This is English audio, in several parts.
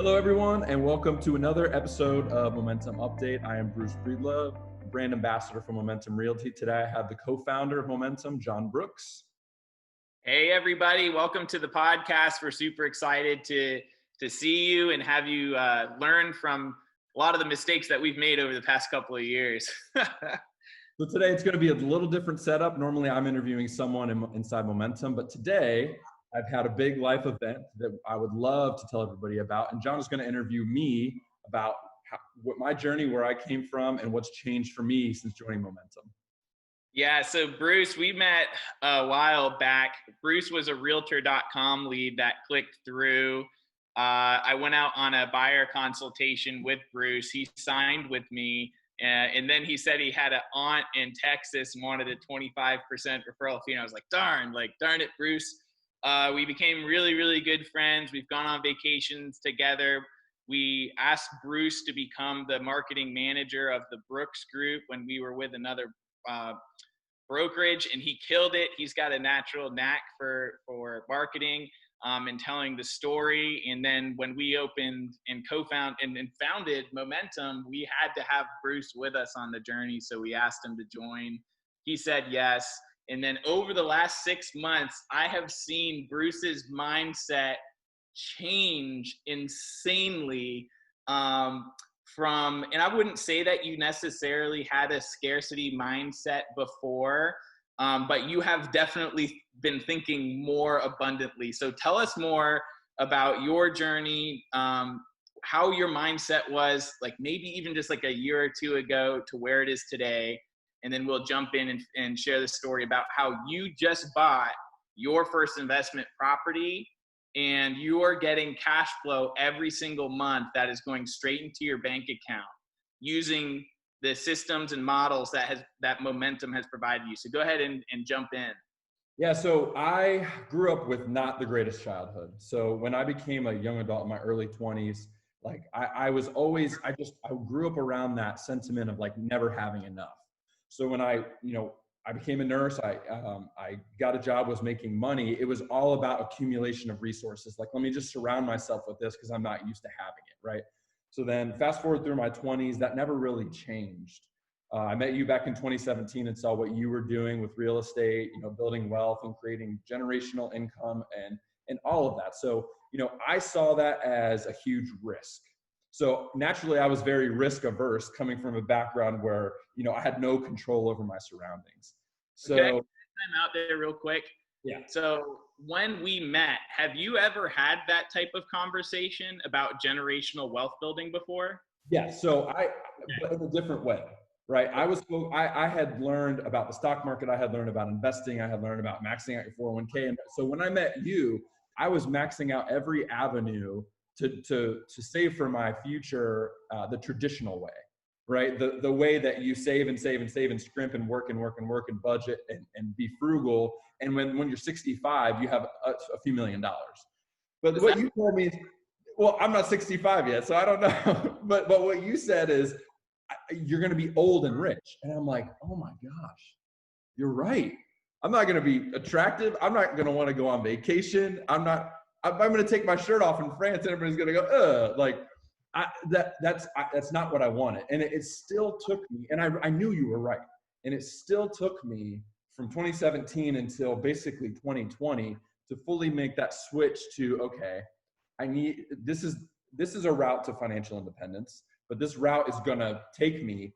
Hello, everyone, and welcome to another episode of Momentum Update. I am Bruce Breedlove, brand ambassador for Momentum Realty. Today, I have the co-founder of Momentum, John Brooks. Hey, everybody. Welcome to the podcast. We're super excited to see you and have you learn from a lot of the mistakes that we've made over the past couple of years. So today, it's going to be a little different setup. Normally, I'm interviewing someone inside Momentum, but today, I've had a big life event that I would love to tell everybody about, and John is going to interview me about what my journey, where I came from, and what's changed for me since joining Momentum. Yeah, so Bruce, we met a while back. Bruce was a Realtor.com lead that clicked through. I went out on a buyer consultation with Bruce. He signed with me, and then he said he had an aunt in Texas and wanted a 25% referral fee. And I was like, darn it, Bruce. We became really, really good friends. We've gone on vacations together. We asked Bruce to become the marketing manager of the Brooks Group when we were with another brokerage, and he killed it. He's got a natural knack for marketing and telling the story. And then when we opened and founded Momentum, we had to have Bruce with us on the journey. So we asked him to join. He said yes. And then over the last 6 months, I have seen Bruce's mindset change insanely. And I wouldn't say that you necessarily had a scarcity mindset before, but you have definitely been thinking more abundantly. So tell us more about your journey, how your mindset was, like maybe even just like a year or two ago to where it is today. And then we'll jump in and share the story about how you just bought your first investment property and you're getting cash flow every single month that is going straight into your bank account using the systems and models that Momentum has provided you. So go ahead and jump in. Yeah, so I grew up with not the greatest childhood. So when I became a young adult in my early 20s, like I grew up around that sentiment of like never having enough. So when I became a nurse, I got a job, was making money. It was all about accumulation of resources. Like, let me just surround myself with this because I'm not used to having it, right? So then fast forward through my 20s, that never really changed. I met you back in 2017 and saw what you were doing with real estate, building wealth and creating generational income and all of that. So, I saw that as a huge risk. So naturally, I was very risk averse coming from a background where, I had no control over my surroundings. So okay. I'm out there real quick. Yeah. So when we met, have you ever had that type of conversation about generational wealth building before? Yeah. So but in a different way, right? I had learned about the stock market. I had learned about investing. I had learned about maxing out your 401k. And so when I met you, I was maxing out every avenue to save for my future the traditional way, right? The way that you save and save and save and scrimp and work and work and work and budget and be frugal. And when you're 65, you have a few $1 million. But what you told me is, well, I'm not 65 yet, so I don't know. but what you said is you're going to be old and rich. And I'm like, oh my gosh, you're right. I'm not going to be attractive. I'm not going to want to go on vacation. I'm going to take my shirt off in France and everybody's going to go, that's not what I wanted. And it still took me, and I knew you were right. And it still took me from 2017 until basically 2020 to fully make that switch to, okay, this is a route to financial independence, but this route is going to take me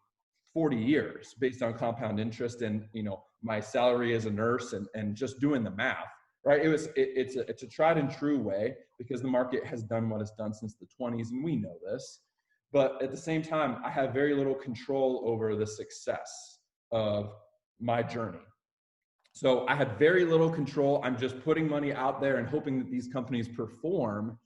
40 years based on compound interest and, my salary as a nurse and just doing the math. Right. It's a tried and true way because the market has done what it's done since the 20s. And we know this, but at the same time, I have very little control over the success of my journey. So I had very little control. I'm just putting money out there and hoping that these companies perform.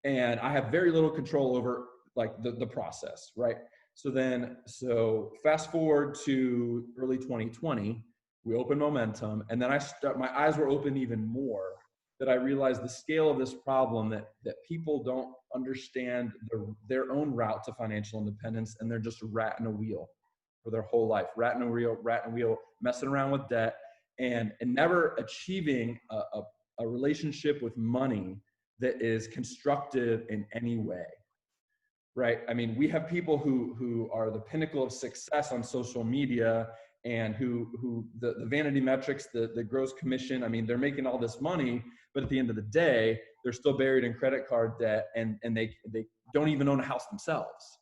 And I have very little control over like the process. Right. So fast forward to early 2020, we opened Momentum, and then my eyes were open even more that I realized the scale of this problem, that people don't understand their own route to financial independence, and they're just a rat in a wheel for their whole life, rat in a wheel, messing around with debt and never achieving a relationship with money that is constructive in any way, right? I mean, we have people who are the pinnacle of success on social media, and who the vanity metrics, the gross commission, I mean, they're making all this money, but at the end of the day, they're still buried in credit card debt, and they don't even own a house themselves.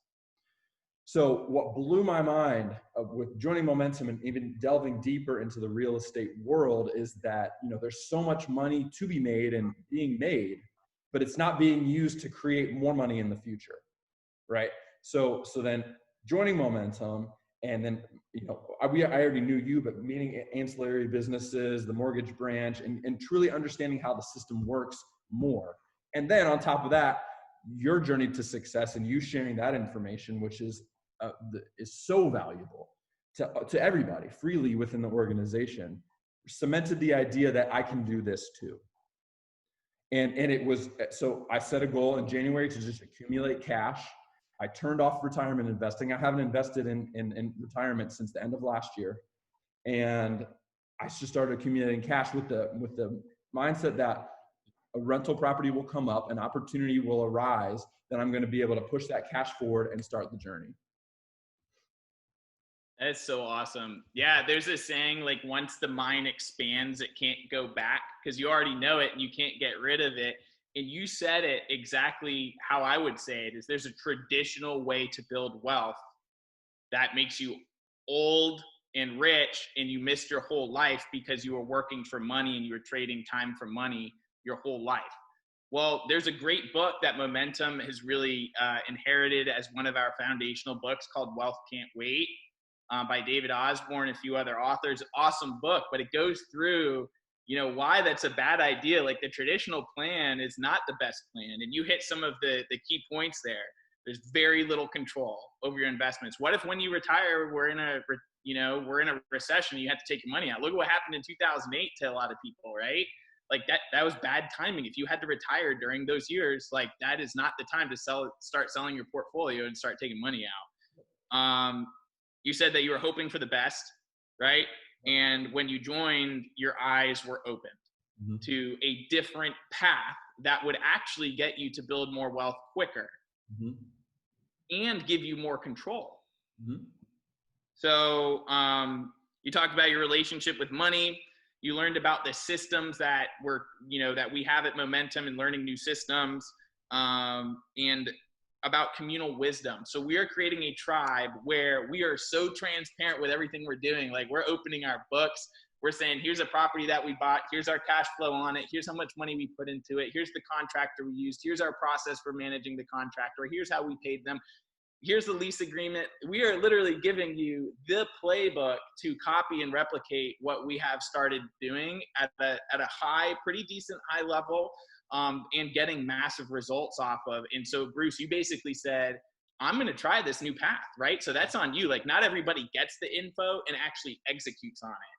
So what blew my mind with joining Momentum and even delving deeper into the real estate world is that, you know, there's so much money to be made and being made, but it's not being used to create more money in the future, right? So then joining Momentum, and then, you know, I already knew you, but meeting ancillary businesses, the mortgage branch, and truly understanding how the system works more. And then on top of that, your journey to success and you sharing that information, which is so valuable to everybody freely within the organization, cemented the idea that I can do this too. And it was, so I set a goal in January to just accumulate cash. I turned off retirement investing. I haven't invested in retirement since the end of last year. And I just started accumulating cash with the mindset that a rental property will come up, an opportunity will arise, that I'm going to be able to push that cash forward and start the journey. That's so awesome. Yeah, there's a saying, like, once the mind expands, it can't go back, because you already know it and you can't get rid of it. And you said it exactly how I would say it, is there's a traditional way to build wealth that makes you old and rich, and you missed your whole life because you were working for money and you were trading time for money your whole life. Well, there's a great book that Momentum has really inherited as one of our foundational books called Wealth Can't Wait, by David Osborne and a few other authors. Awesome book, but it goes through, you know, why that's a bad idea. Like, the traditional plan is not the best plan. And you hit some of the key points there. There's very little control over your investments. What if when you retire, we're in a recession, you have to take your money out? Look at what happened in 2008 to a lot of people, right? Like, that was bad timing. If you had to retire during those years, like, that is not the time to start selling your portfolio and start taking money out. You said that you were hoping for the best, right? And when you joined, your eyes were opened to a different path that would actually get you to build more wealth quicker and give you more control. So you talked about your relationship with money. You learned about the systems that that we have at Momentum, and learning new systems, and about communal wisdom. So we are creating a tribe where we are so transparent with everything we're doing. Like, we're opening our books. We're saying, here's a property that we bought. Here's our cash flow on it. Here's how much money we put into it. Here's the contractor we used. Here's our process for managing the contractor. Here's how we paid them. Here's the lease agreement. We are literally giving you the playbook to copy and replicate what we have started doing at a pretty decent high level, and getting massive results off of. And so, Bruce, you basically said, I'm going to try this new path, right? So that's on you. Like, not everybody gets the info and actually executes on it.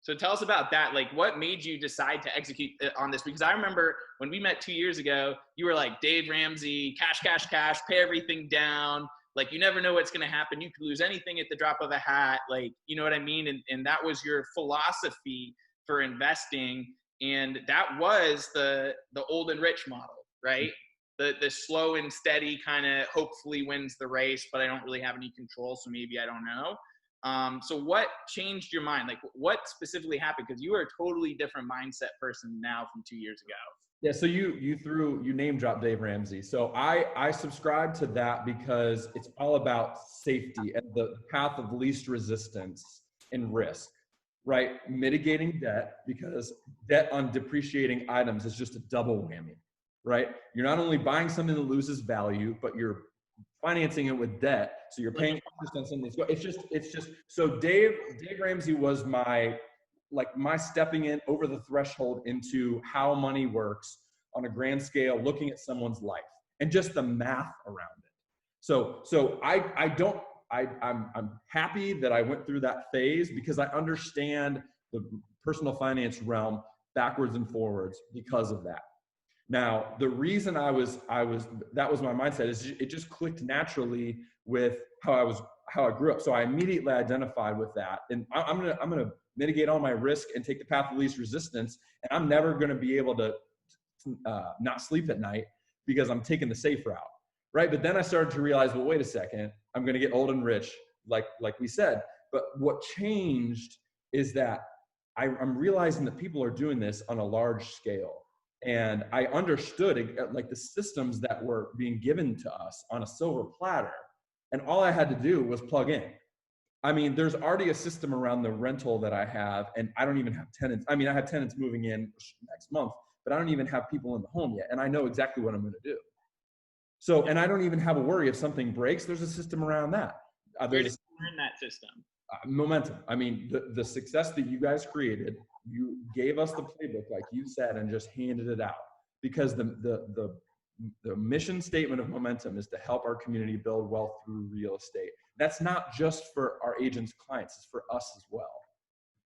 So tell us about that. Like, what made you decide to execute on this? Because I remember when we met 2 years ago, you were like, Dave Ramsey, cash, cash, cash, pay everything down. Like, you never know what's going to happen. You could lose anything at the drop of a hat. Like, you know what I mean? And that was your philosophy for investing. And that was the old and rich model, right? The slow and steady kind of hopefully wins the race, but I don't really have any control, so maybe I don't know. So what changed your mind? Like, what specifically happened? Because you are a totally different mindset person now from 2 years ago. Yeah, so you name dropped Dave Ramsey. So I subscribe to that because it's all about safety and the path of least resistance and risk, right? Mitigating debt, because debt on depreciating items is just a double whammy, right? You're not only buying something that loses value, but you're financing it with debt. So you're paying interest on something. It's just, so Dave Ramsey was my stepping in over the threshold into how money works on a grand scale, looking at someone's life and just the math around it. So I'm happy that I went through that phase, because I understand the personal finance realm backwards and forwards because of that. Now, the reason that was my mindset is it just clicked naturally with how I grew up. So I immediately identified with that, and I'm gonna mitigate all my risk and take the path of least resistance. And I'm never gonna be able to. It's not sleep at night because I'm taking the safe route, right? But then I started to realize, well, wait a second, I'm going to get old and rich, like we said. But what changed is that I'm realizing that people are doing this on a large scale. And I understood like the systems that were being given to us on a silver platter. And all I had to do was plug in. I mean, there's already a system around the rental that I have, and I don't even have tenants. I mean, I have tenants moving in next month, but I don't even have people in the home yet. And I know exactly what I'm going to do. So, and I don't even have a worry if something breaks. There's a system around that. Where did you learn that system? Momentum. I mean, the success that you guys created, you gave us the playbook, like you said, and just handed it out. Because the mission statement of Momentum is to help our community build wealth through real estate. That's not just for our agents' clients, it's for us as well.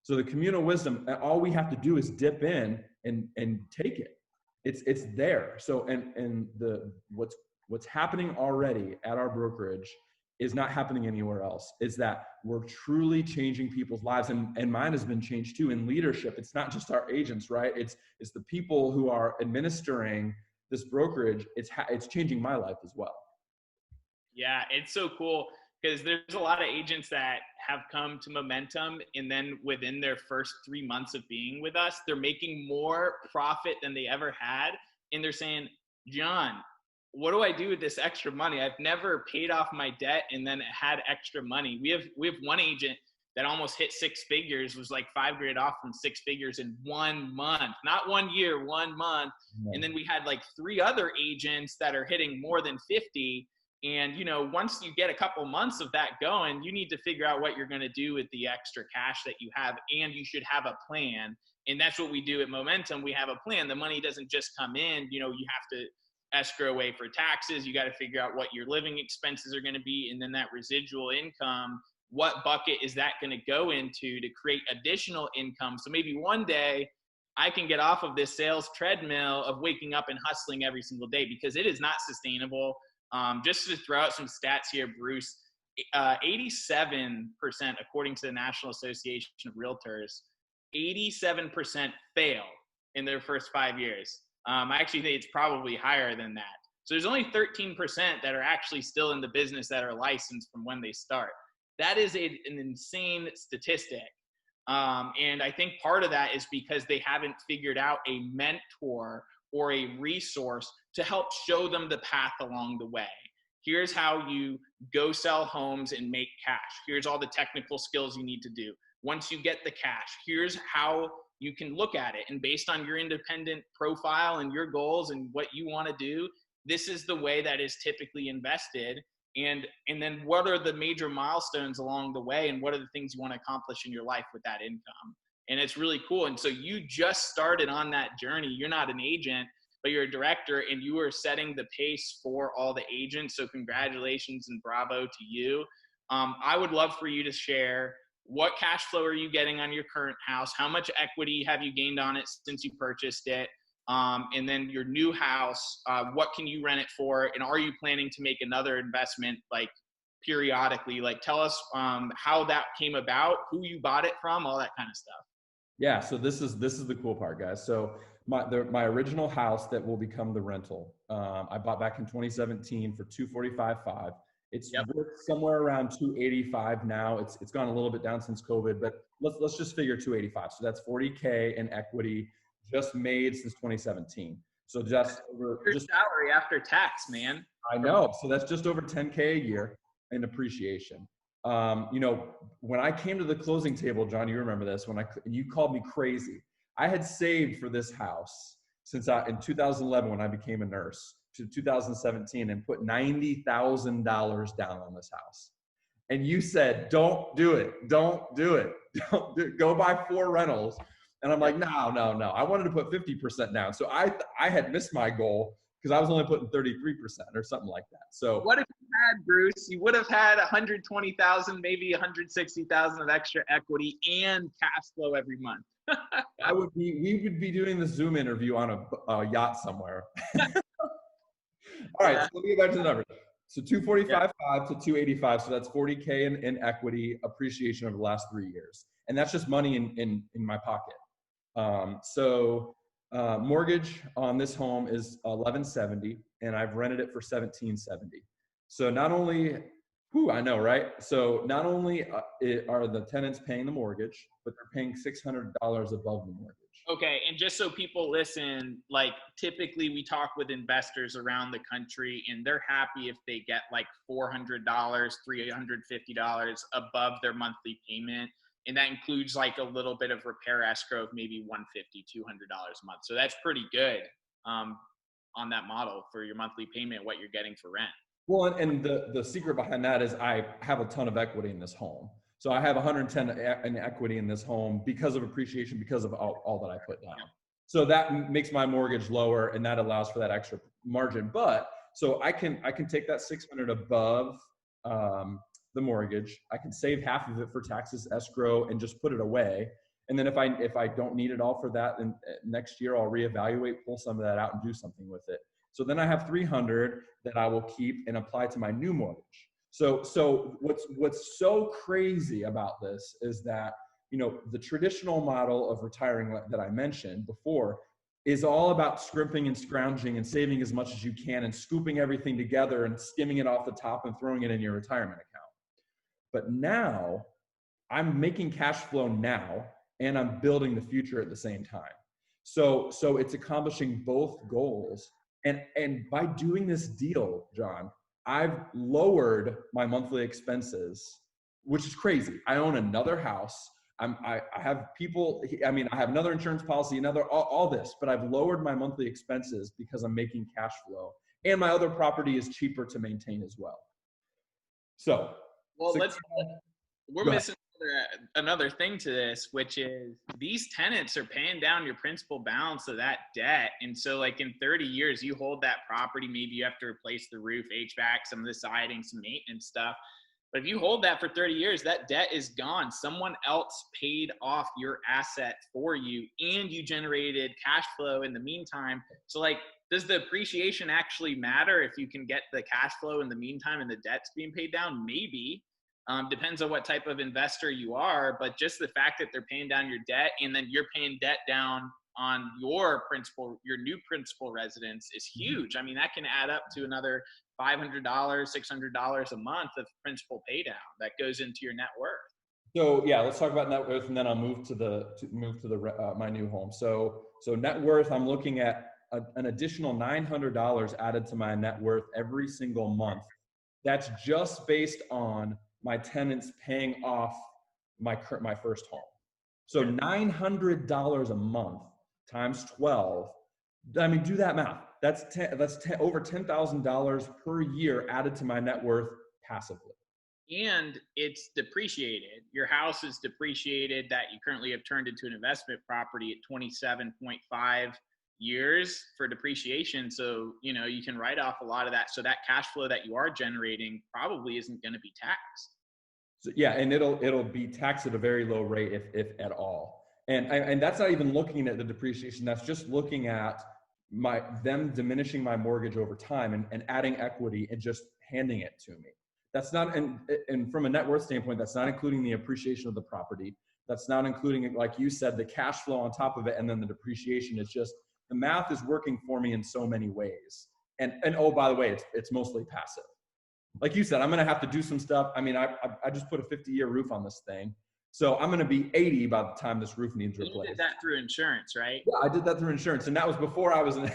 So the communal wisdom, all we have to do is dip in and take it. It's there. So and what's happening already at our brokerage is not happening anywhere else. Is that we're truly changing people's lives, and mine has been changed too in leadership. It's not just our agents, right? It's the people who are administering this brokerage. It's changing my life as well. Yeah, it's so cool because there's a lot of agents that have come to Momentum, and then within their first 3 months of being with us, they're making more profit than they ever had. And they're saying, John, what do I do with this extra money? I've never paid off my debt and then had extra money. We have one agent that almost hit 6 figures, was like $5,000 off from 6 figures in 1 month, not 1 year, 1 month. Yeah. And then we had like 3 other agents that are hitting more than 50. And, you know, once you get a couple months of that going, you need to figure out what you're going to do with the extra cash that you have. And you should have a plan. And that's what we do at Momentum. We have a plan. The money doesn't just come in. You know, you have to escrow away for taxes. You got to figure out what your living expenses are going to be. And then that residual income, what bucket is that going to go into to create additional income? So maybe one day I can get off of this sales treadmill of waking up and hustling every single day, because it is not sustainable. Just to throw out some stats here, Bruce, 87%, according to the National Association of Realtors, 87% fail in their first 5 years. I actually think it's probably higher than that. So there's only 13% that are actually still in the business that are licensed from when they start. That is an insane statistic. And I think part of that is because they haven't figured out a mentor or a resource to help show them the path along the way. Here's how you go sell homes and make cash. Here's all the technical skills you need to do. Once you get the cash, here's how you can look at it. And based on your independent profile and your goals and what you want to do, this is the way that is typically invested. And then what are the major milestones along the way, and what are the things you want to accomplish in your life with that income? And it's really cool. And so you just started on that journey. You're not an agent, but you're a director, and you are setting the pace for all the agents. So congratulations and bravo to you. I would love for you to share, what cash flow are you getting on your current house? How much equity have you gained on it since you purchased it? And then your new house, what can you rent it for? And are you planning to make another investment like periodically? Like, tell us how that came about, who you bought it from, all that kind of stuff. Yeah, so this is the cool part, guys. So my original house that will become the rental, I bought back in 2017 for $245,500. It's worth somewhere around $285 now. It's gone a little bit down since COVID, but let's just figure $285. So that's $40K in equity just made since 2017. So just over your salary after tax, man. I know. So that's just over $10K a year in appreciation. You know, when I came to the closing table, John, you remember this, you called me crazy. I had saved for this house since in 2011, when I became a nurse, to 2017, and put $90,000 down on this house. And you said, don't do it. Don't do it. Don't do it. Go buy 4 rentals. And I'm like, no. I wanted to put 50% down. So I had missed my goal because I was only putting 33% or something like that. So what if you had, Bruce? You would have had 120,000, maybe 160,000 of extra equity and cash flow every month. We would be doing the Zoom interview on a yacht somewhere. All right, so let me get back to the numbers. So 245.5 to 285. So that's 40K in equity appreciation over the last 3 years. And that's just money in my pocket. So Mortgage on this home is 1170, and I've rented it for 1770. So not only, I know, right? So not only are the tenants paying the mortgage, but they're paying $600 above the mortgage. Okay, and just so people listen, like typically we talk with investors around the country and they're happy if they get like $400, $350 above their monthly payment. And that includes like a little bit of repair escrow of maybe $150, $200 a month. So that's pretty good on that model for your monthly payment, what you're getting for rent. Well, and the secret behind that is I have a ton of equity in this home. So I have 110 in equity in this home because of appreciation, because of all that I put down. So that makes my mortgage lower, and that allows for that extra margin. But so I can take that 600 above the mortgage. I can save half of it for taxes, escrow, and just put it away. And then if I don't need it all for that, then next year I'll reevaluate, pull some of that out, and do something with it. So then I have 300 that I will keep and apply to my new mortgage. So what's so crazy about this is that, you know, the traditional model of retiring that I mentioned before is all about scrimping and scrounging and saving as much as you can and scooping everything together and skimming it off the top and throwing it in your retirement account. But now I'm making cash flow now and I'm building the future at the same time. So it's accomplishing both goals. And by doing this deal, John, I've lowered my monthly expenses, which is crazy. I own another house. I have people, I mean, I have another insurance policy, all this, but I've lowered my monthly expenses because I'm making cash flow. And my other property is cheaper to maintain as well. So, well, we're missing another thing to this, which is these tenants are paying down your principal balance of that debt. And so like in 30 years, you hold that property, maybe you have to replace the roof, HVAC, some of the siding, some maintenance stuff. But if you hold that for 30 years, that debt is gone. Someone else paid off your asset for you and you generated cash flow in the meantime. So like, does the appreciation actually matter if you can get the cash flow in the meantime and the debt's being paid down? Maybe. Depends on what type of investor you are, but just the fact that they're paying down your debt and then you're paying debt down on your new principal residence is huge. I mean, that can add up to another $500, $600 a month of principal pay down that goes into your net worth. So yeah, let's talk about net worth, and then I'll move to my new home. So net worth, I'm looking at an additional $900 added to my net worth every single month. That's just based on my tenants paying off my first home. So $900 a month times 12. I mean, do that math. That's over $10,000 per year added to my net worth passively. And it's depreciated. Your house is depreciated that you currently have turned into an investment property at 27.5 years for depreciation. So, you know, you can write off a lot of that. So that cash flow that you are generating probably isn't going to be taxed. So, yeah, and it'll be taxed at a very low rate if at all. And that's not even looking at the depreciation. That's just looking at them diminishing my mortgage over time and adding equity and just handing it to me. That's not, and from a net worth standpoint, that's not including the appreciation of the property. That's not including, like you said, the cash flow on top of it, and then the depreciation. Is just, the math is working for me in so many ways. And oh, by the way, it's mostly passive. Like you said, I'm going to have to do some stuff. I mean, I just put a 50-year roof on this thing. So I'm going to be 80 by the time this roof needs replaced. You did that through insurance, right? Yeah, I did that through insurance. And that was before I was an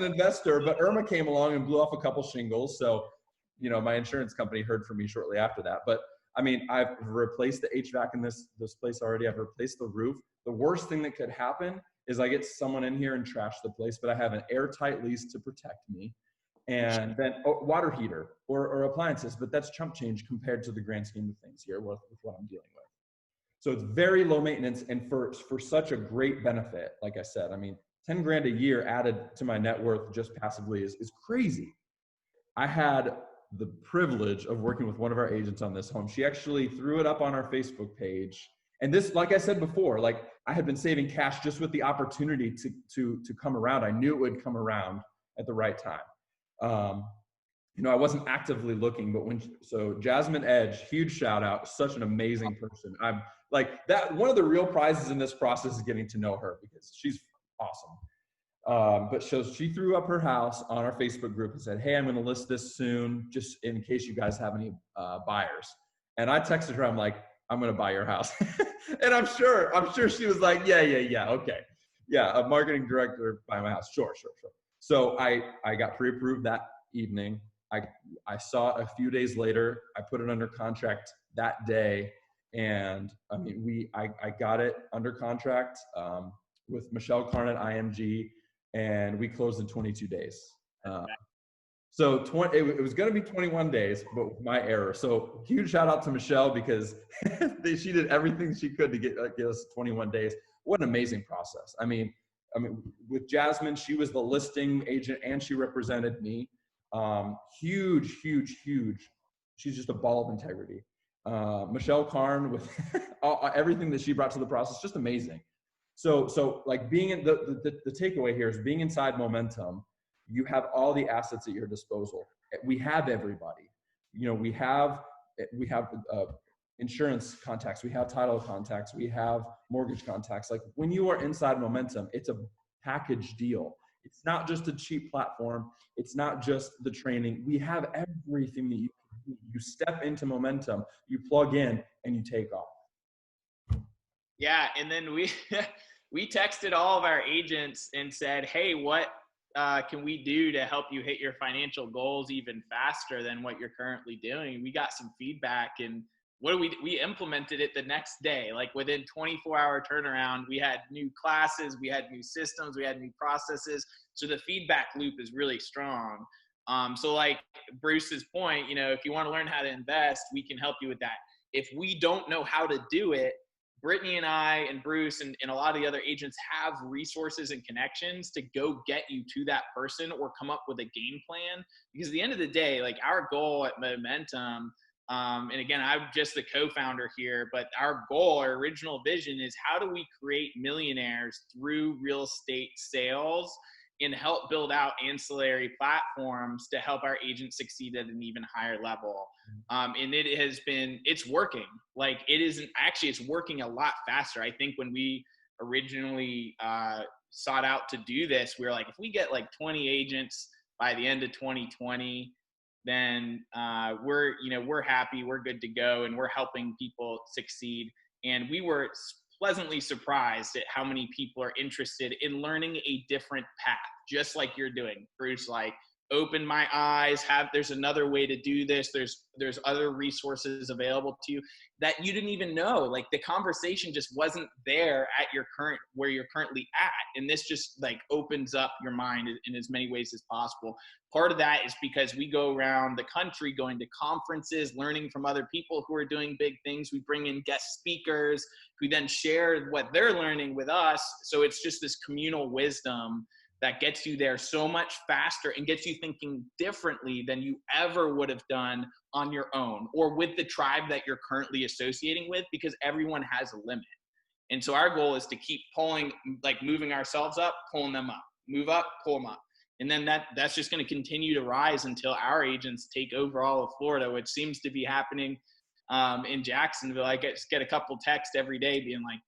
investor, but Irma came along and blew off a couple shingles. So, you know, my insurance company heard from me shortly after that. But I mean, I've replaced the HVAC in this place already. I've replaced the roof. The worst thing that could happen is I get someone in here and trash the place, but I have an airtight lease to protect me. And then water heater or appliances, but that's chump change compared to the grand scheme of things here with what I'm dealing with. So it's very low maintenance, and for such a great benefit, like I said, I mean, 10 grand a year added to my net worth just passively is crazy. I had the privilege of working with one of our agents on this home. She actually threw it up on our Facebook page. And this, like I said before, like I had been saving cash just with the opportunity to come around. I knew it would come around at the right time. You know, I wasn't actively looking, but so Jasmine Edge, huge shout out, such an amazing person. Like that, one of the real prizes in this process is getting to know her because she's awesome. But she threw up her house on our Facebook group and said, "Hey, I'm going to list this soon, just in case you guys have any buyers." And I texted her, I'm like, "I'm going to buy your house." And I'm sure she was like, yeah, okay. Yeah, a marketing director buy my house. Sure. So I got pre-approved that evening. I saw it a few days later. I put it under contract that day. And I mean, I got it under contract with Michelle Karn at IMG, and we closed in 22 days. So it was going to be 21 days, but with my error. So huge shout out to Michelle because she did everything she could to get us 21 days. What an amazing process. I mean, with Jasmine, she was the listing agent and she represented me. Huge. She's just a ball of integrity. Michelle Karn with everything that she brought to the process, just amazing. So like being in the takeaway here is being inside Momentum, you have all the assets at your disposal. We have everybody. We have insurance contacts, we have title contacts, we have mortgage contacts. Like when you are inside Momentum, it's a package deal. It's not just a cheap platform. It's not just the training. We have everything that you step into Momentum, you plug in and you take off. Yeah. And then we texted all of our agents and said, "Hey, what can we do to help you hit your financial goals even faster than what you're currently doing?" We got some feedback, and we implemented it the next day. Like within 24-hour turnaround, we had new classes, we had new systems, we had new processes. So the feedback loop is really strong. So like Bruce's point, if you want to learn how to invest, we can help you with that. If we don't know how to do it, Brittany and I and Bruce and a lot of the other agents have resources and connections to go get you to that person or come up with a game plan. Because at the end of the day, like our goal at Momentum, and again, I'm just the co-founder here, but our goal, our original vision is how do we create millionaires through real estate sales and help build out ancillary platforms to help our agents succeed at an even higher level. And it's working. Like it's working a lot faster. I think when we originally sought out to do this, we were like, if we get like 20 agents by the end of 2020, then we're happy, we're good to go, and we're helping people succeed. And we were pleasantly surprised at how many people are interested in learning a different path, just like you're doing, Bruce. Like, open my eyes, there's another way to do this. There's other resources available to you that you didn't even know. Like the conversation just wasn't there at where you're currently at. And this just like opens up your mind in as many ways as possible. Part of that is because we go around the country going to conferences, learning from other people who are doing big things. We bring in guest speakers who then share what they're learning with us. So it's just this communal wisdom that gets you there so much faster and gets you thinking differently than you ever would have done on your own or with the tribe that you're currently associating with, because everyone has a limit. And so our goal is to keep moving ourselves up, pulling them up, move up, pull them up. And then that's just going to continue to rise until our agents take over all of Florida, which seems to be happening in Jacksonville. I get a couple texts every day being like,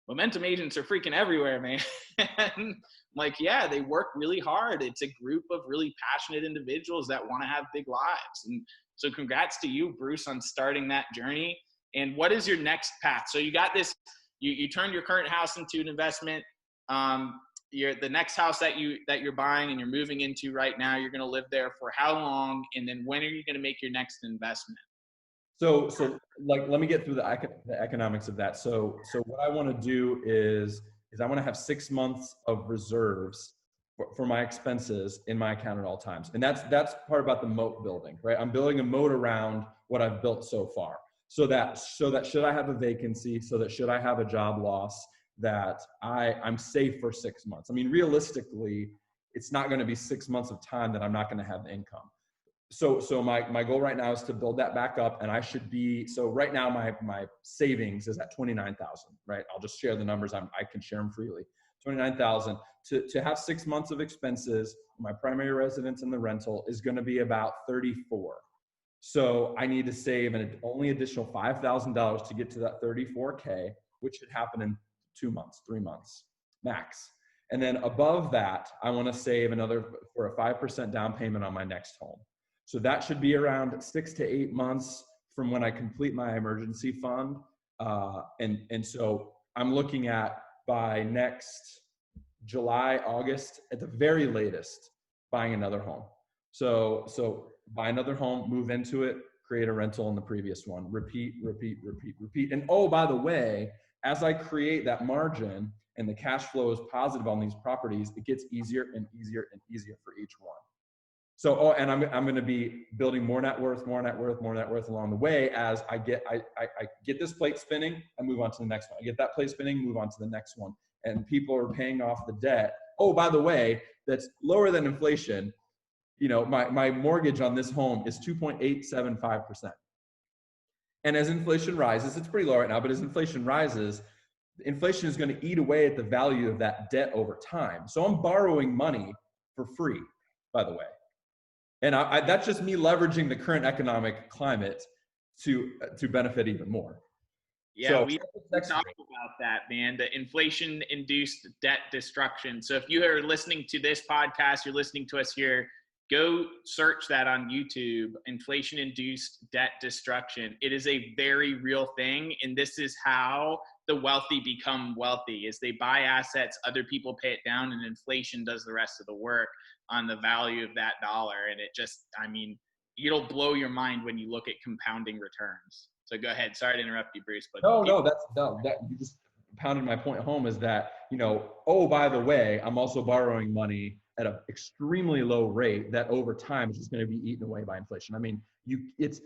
Momentum agents are freaking everywhere, man. And like, yeah, they work really hard. It's a group of really passionate individuals that want to have big lives. And so congrats to you, Bruce, on starting that journey. And what is your next path? So you got this, you turned your current house into an investment. The next house that you're buying and you're moving into right now, you're going to live there for how long? And then when are you going to make your next investment? So like, let me get through the economics of that. So what I want to do is I want to have 6 months of reserves for my expenses in my account at all times. And that's part about the moat building, right? I'm building a moat around what I've built so far. So that should I have a vacancy, so that should I have a job loss, that I'm safe for 6 months. I mean, realistically, it's not going to be 6 months of time that I'm not going to have income. So my goal right now is to build that back up, and I should be, so right now my savings is at 29,000, right? I'll just share the numbers. I can share them freely. 29,000 to have 6 months of expenses. My primary residence and the rental is going to be about 34. So I need to save an only additional $5,000 to get to that 34K, which should happen in 2 months, 3 months max. And then above that, I want to save another for a 5% down payment on my next home. So that should be around 6 to 8 months from when I complete my emergency fund. And so I'm looking at by next July, August, at the very latest, buying another home. So buy another home, move into it, create a rental in the previous one, repeat. And oh, by the way, as I create that margin and the cash flow is positive on these properties, it gets easier and easier and easier for each one. So, and I'm going to be building more net worth along the way as I get this plate spinning, I move on to the next one. I get that plate spinning, move on to the next one. And people are paying off the debt. Oh, by the way, that's lower than inflation. You know, my mortgage on this home is 2.875%. And as inflation rises, it's pretty low right now, but as inflation rises, inflation is going to eat away at the value of that debt over time. So I'm borrowing money for free, by the way. And that's just me leveraging the current economic climate to benefit even more. Yeah, so, we talked about that, man, the inflation-induced debt destruction. So if you are listening to this podcast, you're listening to us here, go search that on YouTube, inflation-induced debt destruction. It is a very real thing, and this is how the wealthy become wealthy, is they buy assets, other people pay it down, and inflation does the rest of the work on the value of that dollar. And it just, I mean, it'll blow your mind when you look at compounding returns. So go ahead. Sorry to interrupt you, Bruce. But that you just pounded my point home, is that, you know, oh, by the way, I'm also borrowing money at an extremely low rate that over time is just going to be eaten away by inflation. I mean, it's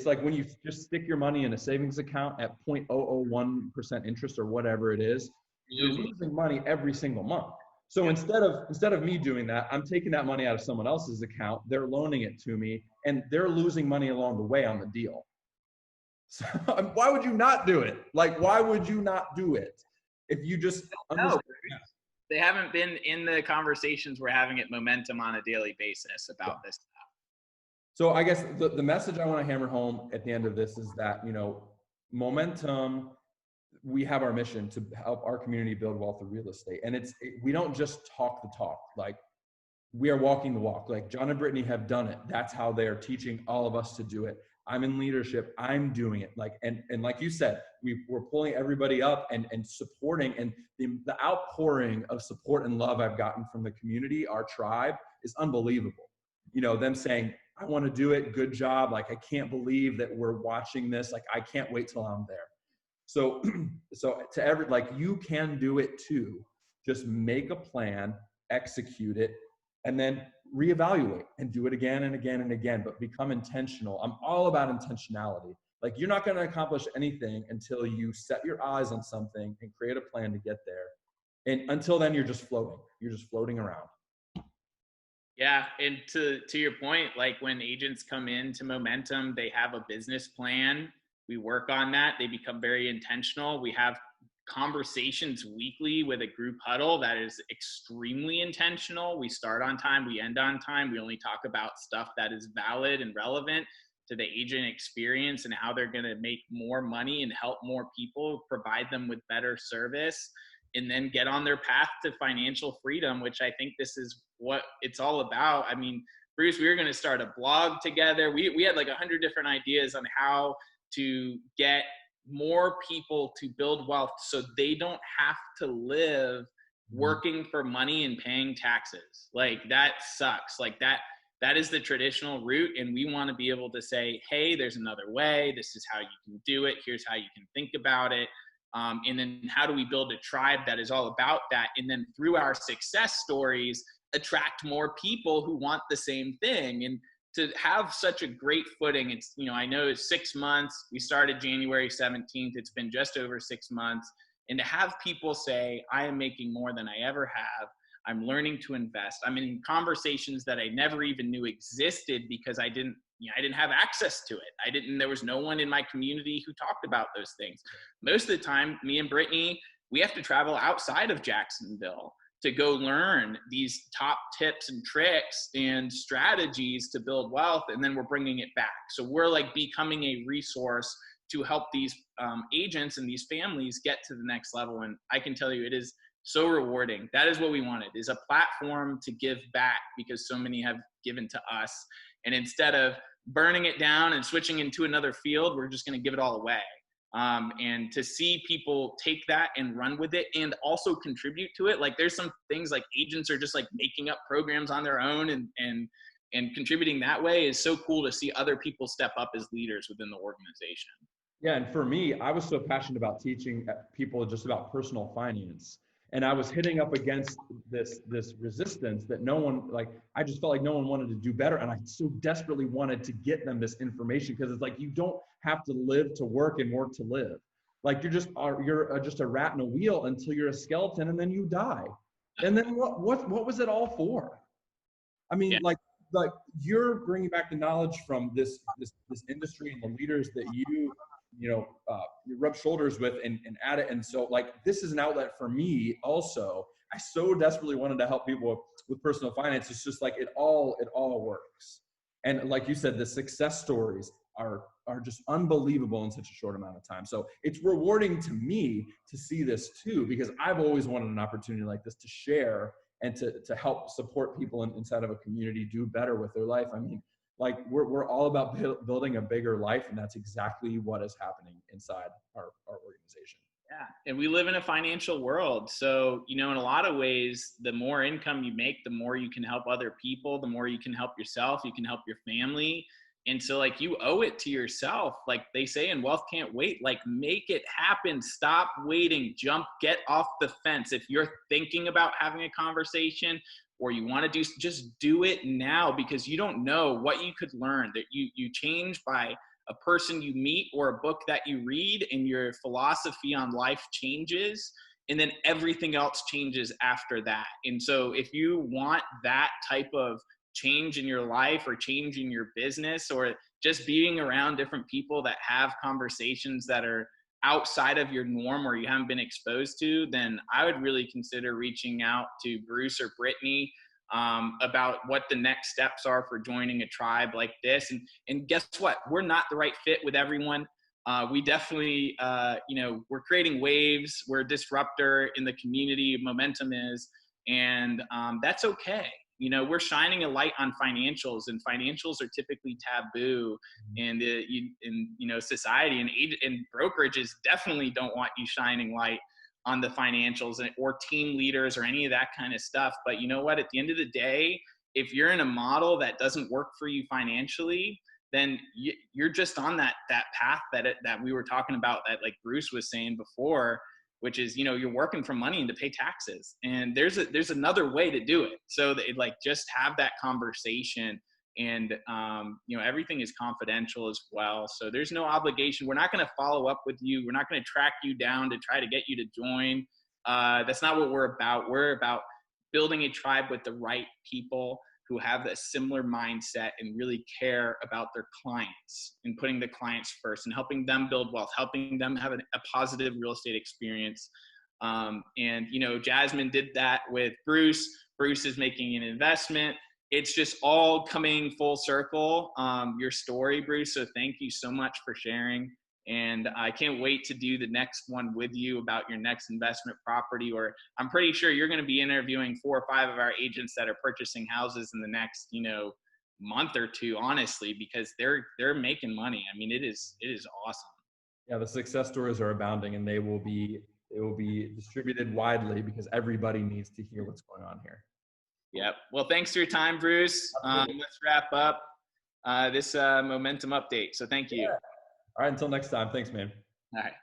like when you just stick your money in a savings account at 0.001% interest or whatever it is, you're losing money every single month. So instead of me doing that, I'm taking that money out of someone else's account. They're loaning it to me, and they're losing money along the way on the deal. So why would you not do it? Like, why would you not do it if you just understand? They haven't been in the conversations we're having at Momentum on a daily basis about this stuff. So I guess the message I want to hammer home at the end of this is that, you know, Momentum, we have our mission to help our community build wealth through real estate. And we don't just talk the talk, like we are walking the walk. Like John and Brittany have done it. That's how they are teaching all of us to do it. I'm in leadership. I'm doing it. Like, and like you said, we're pulling everybody up and supporting, and the outpouring of support and love I've gotten from the community, our tribe, is unbelievable. You know, them saying, I want to do it. Good job. Like, I can't believe that we're watching this. Like, I can't wait till I'm there. So to like, you can do it too. Just make a plan, execute it, and then reevaluate and do it again and again and again, but become intentional. I'm all about intentionality. Like, you're not going to accomplish anything until you set your eyes on something and create a plan to get there. And until then, you're just floating. You're just floating around. Yeah. And to your point, like when agents come into Momentum, they have a business plan. We work on that. They become very intentional. We have conversations weekly with a group huddle that is extremely intentional. We start on time, we end on time. We only talk about stuff that is valid and relevant to the agent experience and how they're going to make more money and help more people, provide them with better service, and then get on their path to financial freedom, which I think this is what it's all about. I mean, Bruce, we were going to start a blog together. We had like 100 different ideas on how to get more people to build wealth so they don't have to live working for money and paying taxes. Like, that sucks. Like, that is the traditional route. And we want to be able to say, hey, there's another way. This is how you can do it. Here's how you can think about it. And then how do we build a tribe that is all about that? And then through our success stories, attract more people who want the same thing. And to have such a great footing, it's, you know, I know it's 6 months. We started January 17th. It's been just over 6 months. And to have people say, I am making more than I ever have. I'm learning to invest. I'm in conversations that I never even knew existed because I didn't have access to it. There was no one in my community who talked about those things. Most of the time, me and Brittany, we have to travel outside of Jacksonville to go learn these top tips and tricks and strategies to build wealth, and then we're bringing it back. So we're like becoming a resource to help these agents and these families get to the next level. And I can tell you, it is so rewarding. That is what we wanted, is a platform to give back, because so many have given to us. And instead of burning it down and switching into another field, we're just going to give it all away. And to see people take that and run with it and also contribute to it. Like, there's some things like agents are just like making up programs on their own and contributing that way is so cool to see other people step up as leaders within the organization. Yeah, and for me, I was so passionate about teaching people just about personal finance. And I was hitting up against this resistance that no one, like, I just felt like no one wanted to do better. And I so desperately wanted to get them this information, because it's like, you don't have to live to work and work to live. Like, you're just a rat in a wheel until you're a skeleton, and then you die. And then what was it all for? I mean, Yeah. like you're bringing back the knowledge from this industry and the leaders that you rub shoulders with and add it. And so, like, this is an outlet for me also. I so desperately wanted to help people with personal finance. It's just like, it all works. And like you said, the success stories are just unbelievable in such a short amount of time. So it's rewarding to me to see this too, because I've always wanted an opportunity like this to share and to help support people inside of a community do better with their life. I mean, like, we're all about building a bigger life, and that's exactly what is happening inside our organization. Yeah. And we live in a financial world. So, in a lot of ways, the more income you make, the more you can help other people, the more you can help yourself, you can help your family. And so, like, you owe it to yourself. Like they say in Wealth Can't Wait, like, make it happen. Stop waiting. Get off the fence. If you're thinking about having a conversation or you want to just do it now, because you don't know what you could learn. That you change by a person you meet or a book that you read, and your philosophy on life changes, and then everything else changes after that. And so if you want that type of change in your life or change in your business, or just being around different people that have conversations that are outside of your norm or you haven't been exposed to, then I would really consider reaching out to Bruce or Brittany about what the next steps are for joining a tribe like this. And guess what? We're not the right fit with everyone. We definitely, we're creating waves. We're a disruptor in the community. Momentum is, and that's okay. We're shining a light on financials, and financials are typically taboo in society, and brokerages definitely don't want you shining light on the financials or team leaders or any of that kind of stuff. But you know what? At the end of the day, if you're in a model that doesn't work for you financially, then you're just on that path that we were talking about, that like Bruce was saying before, which is, you're working for money and to pay taxes. And there's another way to do it. So that just have that conversation, and everything is confidential as well. So there's no obligation. We're not going to follow up with you. We're not going to track you down to try to get you to join. That's not what we're about. We're about building a tribe with the right people who have a similar mindset and really care about their clients, and putting the clients first and helping them build wealth, helping them have a positive real estate experience. Jasmine did that with Bruce. Bruce is making an investment. It's just all coming full circle, your story, Bruce. So thank you so much for sharing. And I can't wait to do the next one with you about your next investment property. Or I'm pretty sure you're going to be interviewing 4 or 5 of our agents that are purchasing houses in the next, month or two, honestly, because they're making money. I mean, it is awesome. Yeah, the success stories are abounding, and they will be distributed widely, because everybody needs to hear what's going on here. Yep. Well, thanks for your time, Bruce. Let's wrap up this momentum update. So thank you. Yeah. All right. Until next time. Thanks, man. All right.